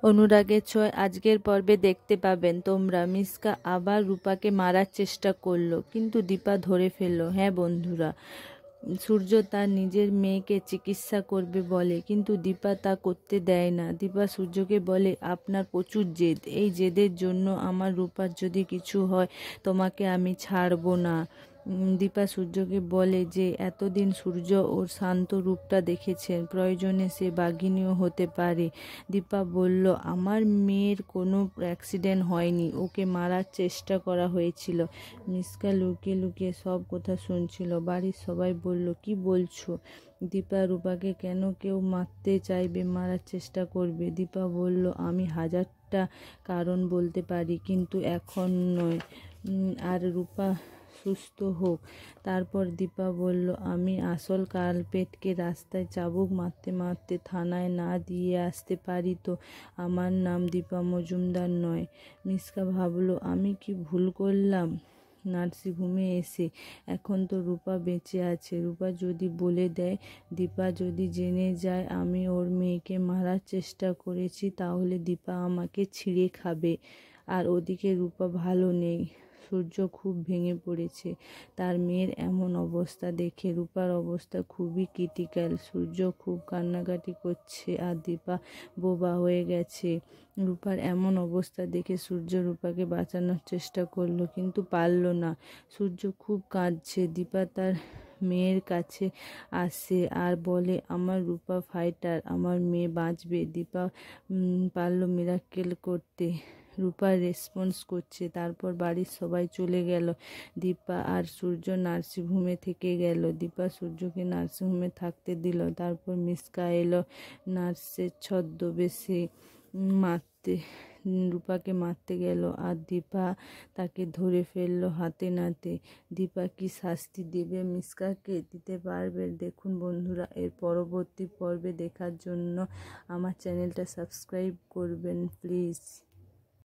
অনুরাগের ছোঁয় আজকের পর্বে দেখতে পাবেন তোমরা মিশকা আবার রূপাকে মারার চেষ্টা করলো, কিন্তু দীপা ধরে ফেলল। হ্যাঁ বন্ধুরা, সূর্য তার নিজের মেয়েকে চিকিৎসা করবে বলে, কিন্তু দীপা তা করতে দেয় না। দীপা সূর্যকে বলে, আপনার প্রচুর জেদ, এই জেদের জন্য আমার রূপার যদি কিছু হয় তোমাকে আমি ছাড়বো না। দীপা সূর্যকে বলে যে এতদিন সূর্য ওর শান্ত রূপটা দেখেছেন, প্রয়োজনে সে বাঘিনীও হতে পারে। দীপা বলল, আমার মেয়ের কোনো অ্যাক্সিডেন্ট হয়নি, ওকে মারার চেষ্টা করা হয়েছিল। মিশকা লুকিয়ে লুকিয়ে সব কথা শুনছিল। বাড়ির সবাই বলল, কি বলছো? দীপা রূপাকে কেন কেউ মারতে চাইবে, মারার চেষ্টা করবে? দীপা বলল, আমি হাজারটা কারণ বলতে পারি, কিন্তু এখন নয়, আর রূপা সুস্থ হোক তারপর। দীপা বলল, আমি আসল কালপেটকে রাস্তায় চাবুক মারতে মারতে থানায় না দিয়ে আসতে পারি তো? আমার নাম দীপা মজুমদার নয়। মিশকা ভাবল, আমি কি ভুল করলাম নার্সিংহোমে এসে? এখন তো রূপা বেঁচে আছে, রূপা যদি বলে দেয়, দীপা যদি জেনে যায় আমি ওর মেয়েকে মারার চেষ্টা করেছি, তাহলে দীপা আমাকে ছিঁড়ে খাবে। আর ওদিকে রূপা ভালো নেই, সূর্য খুব ভেঙে পড়েছে। তার মেয়ের এমন অবস্থা দেখে রূপার অবস্থা খুবই ক্রিটিক্যাল। সূর্য খুব কান্নাকাটি করছে আর দীপা বোবা হয়ে গেছে। রূপার এমন অবস্থা দেখে সূর্য রূপাকে বাঁচানোর চেষ্টা করলো, কিন্তু পারল না। সূর্য খুব কাঁদছে। দীপা তার মেয়ের কাছে আসে আর বলে, আমার রূপা ফাইটার, আমার মেয়ে বাঁচবে। দীপা পারল মিরাক্কেল করতে। রূপা রেসপন্স করছে। তারপর বাড়ির সবাই চলে গেল, দীপা আর সূর্য নার্সিংহোমে থেকে গেল। দীপা সূর্যকে নার্সিংহোমে থাকতে দিল। তারপর মিশকা এলো নার্সের ছদ্মবেশে, মারতে রূপাকে মারতে গেল, আর দীপা তাকে ধরে ফেললো হাতে নাতে। দীপা কি শাস্তি দেবে মিশকাকে, দিতে পারবে? দেখুন বন্ধুরা, এর পরবর্তী পর্বে দেখার জন্য আমার চ্যানেলটা সাবস্ক্রাইব করবেন প্লিজ।